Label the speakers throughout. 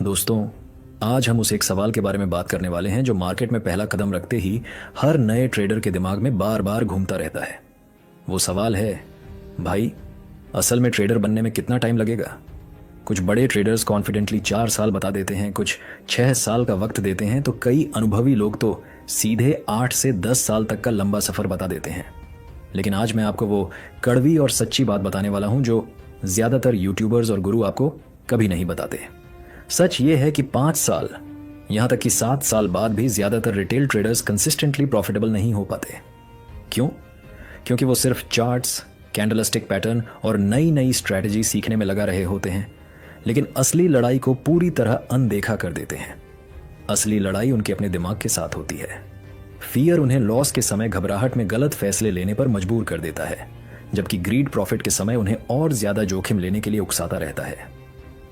Speaker 1: दोस्तों, आज हम उस एक सवाल के बारे में बात करने वाले हैं जो मार्केट में पहला कदम रखते ही हर नए ट्रेडर के दिमाग में बार बार घूमता रहता है। वो सवाल है, भाई असल में ट्रेडर बनने में कितना टाइम लगेगा? कुछ बड़े ट्रेडर्स कॉन्फिडेंटली 4 साल बता देते हैं, कुछ 6 साल का वक्त देते हैं, तो कई अनुभवी लोग तो सीधे 8 से 10 साल तक का लंबा सफर बता देते हैं। लेकिन आज मैं आपको वो कड़वी और सच्ची बात बताने वाला हूं जो ज्यादातर यूट्यूबर्स और गुरु आपको कभी नहीं बताते। सच ये है कि 5 साल यहां तक कि 7 साल बाद भी ज्यादातर रिटेल ट्रेडर्स कंसिस्टेंटली प्रॉफिटेबल नहीं हो पाते। क्यों? क्योंकि वो सिर्फ चार्ट्स, कैंडलस्टिक पैटर्न और नई नई स्ट्रैटेजी सीखने में लगा रहे होते हैं, लेकिन असली लड़ाई को पूरी तरह अनदेखा कर देते हैं। असली लड़ाई उनके अपने दिमाग के साथ होती है। फियर उन्हें लॉस के समय घबराहट में गलत फैसले लेने पर मजबूर कर देता है, जबकि ग्रीड प्रॉफिट के समय उन्हें और ज्यादा जोखिम लेने के लिए उकसाता रहता है।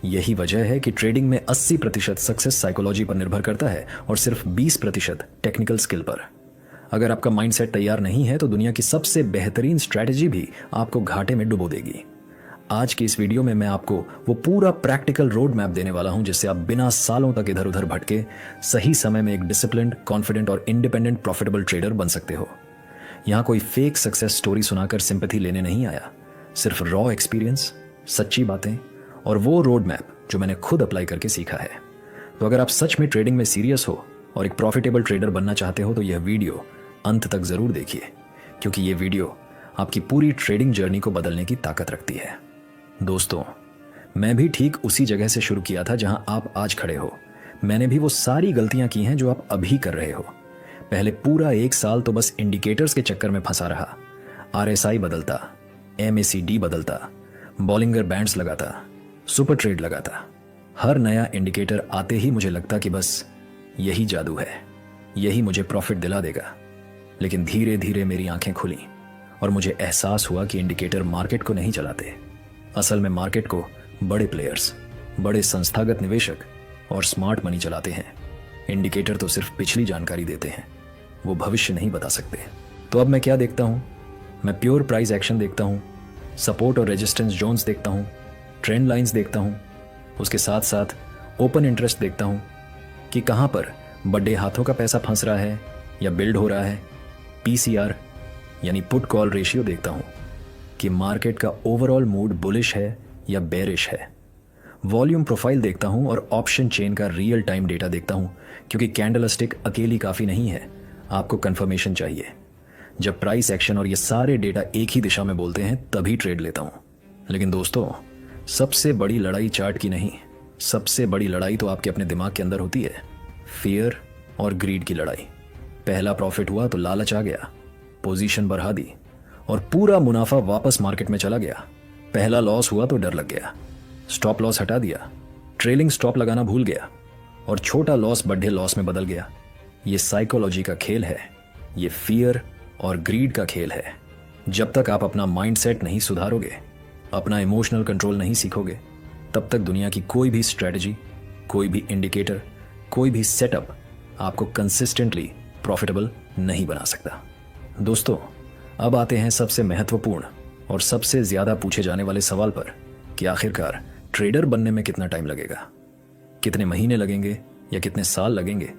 Speaker 1: यही वजह है कि ट्रेडिंग में 80% सक्सेस साइकोलॉजी पर निर्भर करता है और सिर्फ 20% टेक्निकल स्किल पर। अगर आपका माइंडसेट तैयार नहीं है तो दुनिया की सबसे बेहतरीन स्ट्रैटेजी भी आपको घाटे में डुबो देगी। आज की इस वीडियो में मैं आपको वो पूरा प्रैक्टिकल रोड मैप देने वाला हूं जिससे आप बिना सालों तक इधर उधर भटके सही समय में एक डिसिप्लिन्ड, कॉन्फिडेंट और इंडिपेंडेंट प्रॉफिटेबल ट्रेडर बन सकते हो। यहां कोई फेक सक्सेस स्टोरी सुनाकर सिंपैथी लेने नहीं आया, सिर्फ रॉ एक्सपीरियंस, सच्ची बातें और वो रोड मैप जो मैंने खुद अप्लाई करके सीखा है। तो अगर आप सच में ट्रेडिंग में सीरियस हो और एक प्रॉफिटेबल ट्रेडर बनना चाहते हो तो यह वीडियो अंत तक जरूर देखिए, क्योंकि ये वीडियो आपकी पूरी ट्रेडिंग जर्नी को बदलने की ताकत रखती है। दोस्तों, मैं भी ठीक उसी जगह से शुरू किया था जहां आप आज खड़े हो। मैंने भी वो सारी गलतियां की हैं जो आप अभी कर रहे हो। पहले पूरा 1 साल तो बस इंडिकेटर्स के चक्कर में फंसा रहा। RSI बदलता, MACD बदलता, बॉलिंगर बैंड्स लगाता, सुपर ट्रेड लगाता। हर नया इंडिकेटर आते ही मुझे लगता कि बस यही जादू है, यही मुझे प्रॉफिट दिला देगा। लेकिन धीरे धीरे मेरी आंखें खुली और मुझे एहसास हुआ कि इंडिकेटर मार्केट को नहीं चलाते। असल में मार्केट को बड़े प्लेयर्स, बड़े संस्थागत निवेशक और स्मार्ट मनी चलाते हैं। इंडिकेटर तो सिर्फ पिछली जानकारी देते हैं, वो भविष्य नहीं बता सकते। तो अब मैं क्या देखता हूँ? मैं प्योर प्राइस एक्शन देखता हूँ, सपोर्ट और रेजिस्टेंस जोन्स देखता हूँ, ट्रेंड लाइंस देखता हूँ, उसके साथ साथ ओपन इंटरेस्ट देखता हूँ कि कहाँ पर बड़े हाथों का पैसा फंस रहा है या बिल्ड हो रहा है। PCR यानी पुट कॉल रेशियो देखता हूँ कि मार्केट का ओवरऑल मूड बुलिश है या बेरिश है। वॉल्यूम प्रोफाइल देखता हूँ और ऑप्शन चेन का रियल टाइम डेटा देखता हूँ, क्योंकि कैंडलस्टिक अकेली काफ़ी नहीं है, आपको कंफर्मेशन चाहिए। जब प्राइस एक्शन और ये सारे डेटा एक ही दिशा में बोलते हैं तभी ट्रेड लेता हूँ। लेकिन दोस्तों, सबसे बड़ी लड़ाई चार्ट की नहीं, सबसे बड़ी लड़ाई तो आपके अपने दिमाग के अंदर होती है। फियर और ग्रीड की लड़ाई। पहला प्रॉफिट हुआ तो लालच आ गया, पोजीशन बढ़ा दी और पूरा मुनाफा वापस मार्केट में चला गया। पहला लॉस हुआ तो डर लग गया, स्टॉप लॉस हटा दिया, ट्रेलिंग स्टॉप लगाना भूल गया और छोटा लॉस बड़े लॉस में बदल गया। ये साइकोलॉजी का खेल है, ये फियर और ग्रीड का खेल है। जब तक आप अपना माइंडसेट नहीं सुधारोगे, अपना इमोशनल कंट्रोल नहीं सीखोगे, तब तक दुनिया की कोई भी स्ट्रेटजी, कोई भी इंडिकेटर, कोई भी सेटअप आपको कंसिस्टेंटली प्रॉफिटेबल नहीं बना सकता। दोस्तों, अब आते हैं सबसे महत्वपूर्ण और सबसे ज्यादा पूछे जाने वाले सवाल पर कि आखिरकार ट्रेडर बनने में कितना टाइम लगेगा, कितने महीने लगेंगे या कितने साल लगेंगे।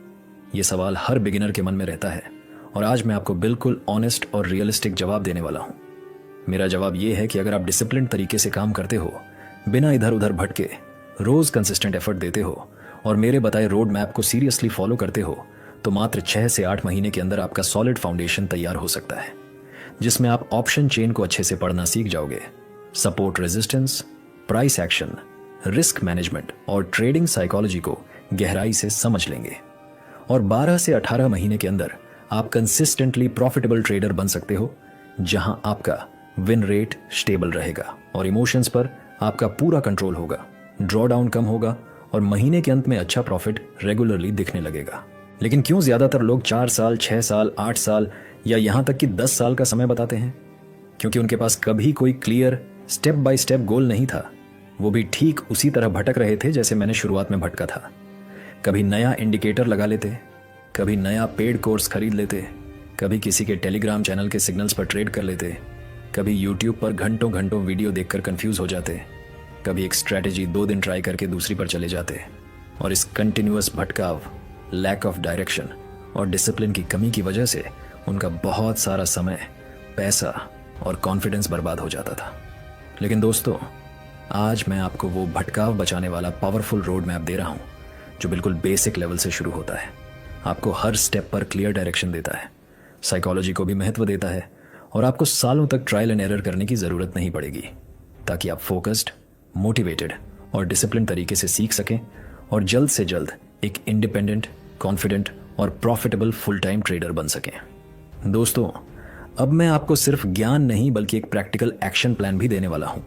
Speaker 1: ये सवाल हर बिगिनर के मन में रहता है और आज मैं आपको बिल्कुल ऑनेस्ट और रियलिस्टिक जवाब देने वाला हूं। मेरा जवाब यह है कि अगर आप डिसिप्लिन तरीके से काम करते हो, बिना इधर उधर भटके, रोज कंसिस्टेंट एफर्ट देते हो और मेरे बताए रोड मैप को सीरियसली फॉलो करते हो, तो मात्र 6 से 8 महीने के अंदर आपका सॉलिड फाउंडेशन तैयार हो सकता है, जिसमें आप ऑप्शन चेन को अच्छे से पढ़ना सीख जाओगे, support resistance, price action, risk management और ट्रेडिंग साइकोलॉजी को गहराई से समझ लेंगे और 12 से 18 महीने के अंदर आप कंसिस्टेंटली प्रॉफिटेबल ट्रेडर बन सकते हो, जहां आपका विन रेट स्टेबल रहेगा और इमोशंस पर आपका पूरा कंट्रोल होगा, ड्रॉ डाउन कम होगा और महीने के अंत में अच्छा प्रॉफिट रेगुलरली दिखने लगेगा। लेकिन क्यों ज्यादातर लोग 4 साल, 6 साल, 8 साल या यहां तक कि 10 साल का समय बताते हैं? क्योंकि उनके पास कभी कोई क्लियर स्टेप बाय स्टेप गोल नहीं था। वो भी ठीक उसी तरह भटक रहे थे जैसे मैंने शुरुआत में भटका था। कभी नया इंडिकेटर लगा लेते, कभी नया पेड कोर्स खरीद लेते, कभी किसी के टेलीग्राम चैनल के सिग्नल्स पर ट्रेड कर लेते, कभी यूट्यूब पर घंटों घंटों वीडियो देखकर कंफ्यूज हो जाते, कभी एक स्ट्रैटेजी 2 दिन ट्राई करके दूसरी पर चले जाते। और इस कंटिन्यूअस भटकाव, लैक ऑफ डायरेक्शन और डिसिप्लिन की कमी की वजह से उनका बहुत सारा समय, पैसा और कॉन्फिडेंस बर्बाद हो जाता था। लेकिन दोस्तों, आज मैं आपको वो भटकाव बचाने वाला पावरफुल रोड मैप दे रहा हूँ जो बिल्कुल बेसिक लेवल से शुरू होता है, आपको हर स्टेप पर क्लियर डायरेक्शन देता है, साइकोलॉजी को भी महत्व देता है और आपको सालों तक ट्रायल एंड एरर करने की ज़रूरत नहीं पड़ेगी, ताकि आप फोकस्ड, मोटिवेटेड और डिसिप्लिन तरीके से सीख सकें और जल्द से जल्द एक इंडिपेंडेंट, कॉन्फिडेंट और प्रॉफिटेबल फुल टाइम ट्रेडर बन सकें। दोस्तों, अब मैं आपको सिर्फ ज्ञान नहीं बल्कि एक प्रैक्टिकल एक्शन प्लान भी देने वाला हूं।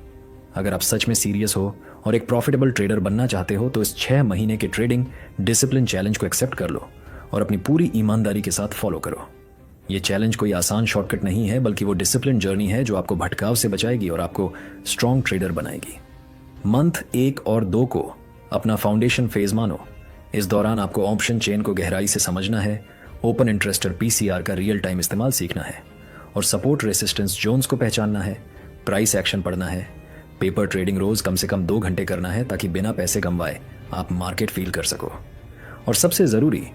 Speaker 1: अगर आप सच में सीरियस हो और एक प्रॉफिटेबल ट्रेडर बनना चाहते हो तो इस 6 महीने के ट्रेडिंग डिसिप्लिन चैलेंज को एक्सेप्ट कर लो और अपनी पूरी ईमानदारी के साथ फॉलो करो। ये चैलेंज कोई आसान शॉर्टकट नहीं है, बल्कि वो डिसिप्लिन जर्नी है जो आपको भटकाव से बचाएगी और आपको स्ट्रॉन्ग ट्रेडर बनाएगी। मंथ 1 और 2 को अपना फाउंडेशन फेज मानो। इस दौरान आपको ऑप्शन चेन को गहराई से समझना है, ओपन इंटरेस्ट और पीसीआर का रियल टाइम इस्तेमाल सीखना है और सपोर्ट रेसिस्टेंस जोन्स को पहचानना है, प्राइस एक्शन पढ़ना है, पेपर ट्रेडिंग रोज कम से कम 2 घंटे करना है ताकि बिना पैसे गंवाए आप मार्केट फील कर सको। और सबसे ज़रूरी,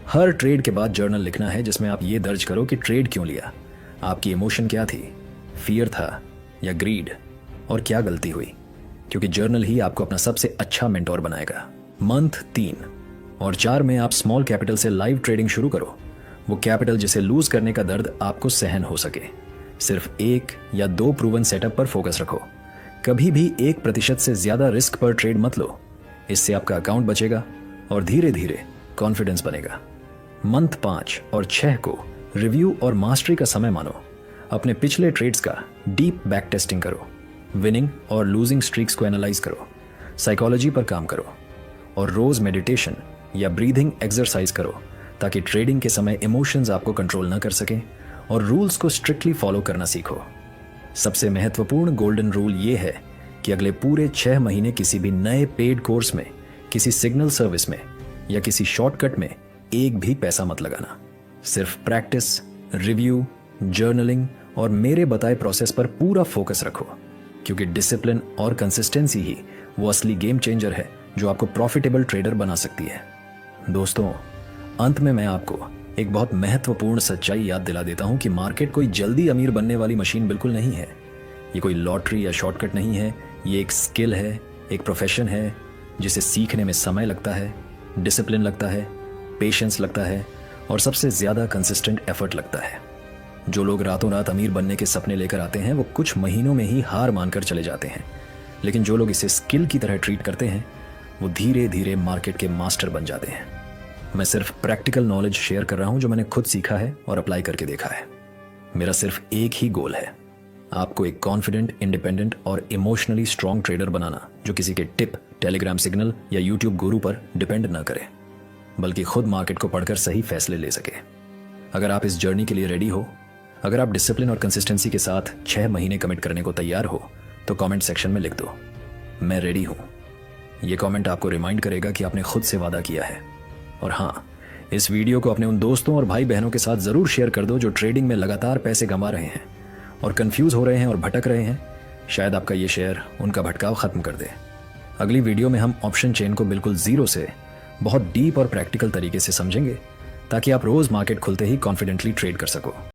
Speaker 1: हर ट्रेड के बाद जर्नल लिखना है जिसमें आप ये दर्ज करो कि ट्रेड क्यों लिया, आपकी इमोशन क्या थी, फियर था या ग्रीड, और क्या गलती हुई, क्योंकि जर्नल ही आपको अपना सबसे अच्छा मेंटोर बनाएगा। मंथ 3 और 4 में आप स्मॉल कैपिटल से लाइव ट्रेडिंग शुरू करो, वो कैपिटल जिसे लूज करने का दर्द आपको सहन हो सके। सिर्फ 1 या 2 प्रूवन सेटअप पर फोकस रखो, कभी भी 1% से ज्यादा रिस्क पर ट्रेड मत लो। इससे आपका अकाउंट बचेगा और धीरे धीरे कॉन्फिडेंस बनेगा। मंथ 5 और 6 को रिव्यू और मास्टरी का समय मानो। अपने पिछले ट्रेड्स का डीप बैक टेस्टिंग करो, विनिंग और लूजिंग स्ट्रीक्स को एनालाइज करो, साइकोलॉजी पर काम करो और रोज मेडिटेशन या ब्रीदिंग एक्सरसाइज करो ताकि ट्रेडिंग के समय इमोशंस आपको कंट्रोल न कर सकें और रूल्स को स्ट्रिक्टली फॉलो करना सीखो। सबसे महत्वपूर्ण गोल्डन रूल ये है कि अगले पूरे 6 महीने किसी भी नए पेड कोर्स में, किसी सिग्नल सर्विस में या किसी शॉर्टकट में एक भी पैसा मत लगाना। सिर्फ प्रैक्टिस, रिव्यू, जर्नलिंग और मेरे बताए प्रोसेस पर पूरा फोकस रखो, क्योंकि डिसिप्लिन और कंसिस्टेंसी ही वो असली गेम चेंजर है जो आपको प्रॉफिटेबल ट्रेडर बना सकती है। दोस्तों, अंत में मैं आपको एक बहुत महत्वपूर्ण सच्चाई याद दिला देता हूं कि मार्केट कोई जल्दी अमीर बनने वाली मशीन बिल्कुल नहीं है। ये कोई लॉटरी या शॉर्टकट नहीं है, ये एक स्किल है, एक प्रोफेशन है जिसे सीखने में समय लगता है, डिसिप्लिन लगता है, पेशेंस लगता है और सबसे ज्यादा कंसिस्टेंट एफर्ट लगता है। जो लोग रातों रात अमीर बनने के सपने लेकर आते हैं वो कुछ महीनों में ही हार मानकर चले जाते हैं, लेकिन जो लोग इसे स्किल की तरह ट्रीट करते हैं वो धीरे धीरे मार्केट के मास्टर बन जाते हैं। मैं सिर्फ प्रैक्टिकल नॉलेज शेयर कर रहा हूं जो मैंने खुद सीखा है और अप्लाई करके देखा है। मेरा सिर्फ एक ही गोल है, आपको एक कॉन्फिडेंट, इंडिपेंडेंट और इमोशनली स्ट्रॉन्ग ट्रेडर बनाना जो किसी के टिप, टेलीग्राम सिग्नल या यूट्यूब गुरु पर डिपेंड न करे, बल्कि खुद मार्केट को पढ़कर सही फैसले ले सके। अगर आप इस जर्नी के लिए रेडी हो, अगर आप डिसिप्लिन और कंसिस्टेंसी के साथ 6 महीने कमिट करने को तैयार हो, तो कमेंट सेक्शन में लिख दो, मैं रेडी हूं। ये कमेंट आपको रिमाइंड करेगा कि आपने खुद से वादा किया है। और हाँ, इस वीडियो को अपने उन दोस्तों और भाई बहनों के साथ जरूर शेयर कर दो जो ट्रेडिंग में लगातार पैसे कमा रहे हैं और कंफ्यूज हो रहे हैं और भटक रहे हैं। शायद आपका ये शेयर उनका भटकाव खत्म कर दे। अगली वीडियो में हम ऑप्शन चेन को बिल्कुल जीरो से बहुत डीप और प्रैक्टिकल तरीके से समझेंगे ताकि आप रोज मार्केट खुलते ही कॉन्फिडेंटली ट्रेड कर सको।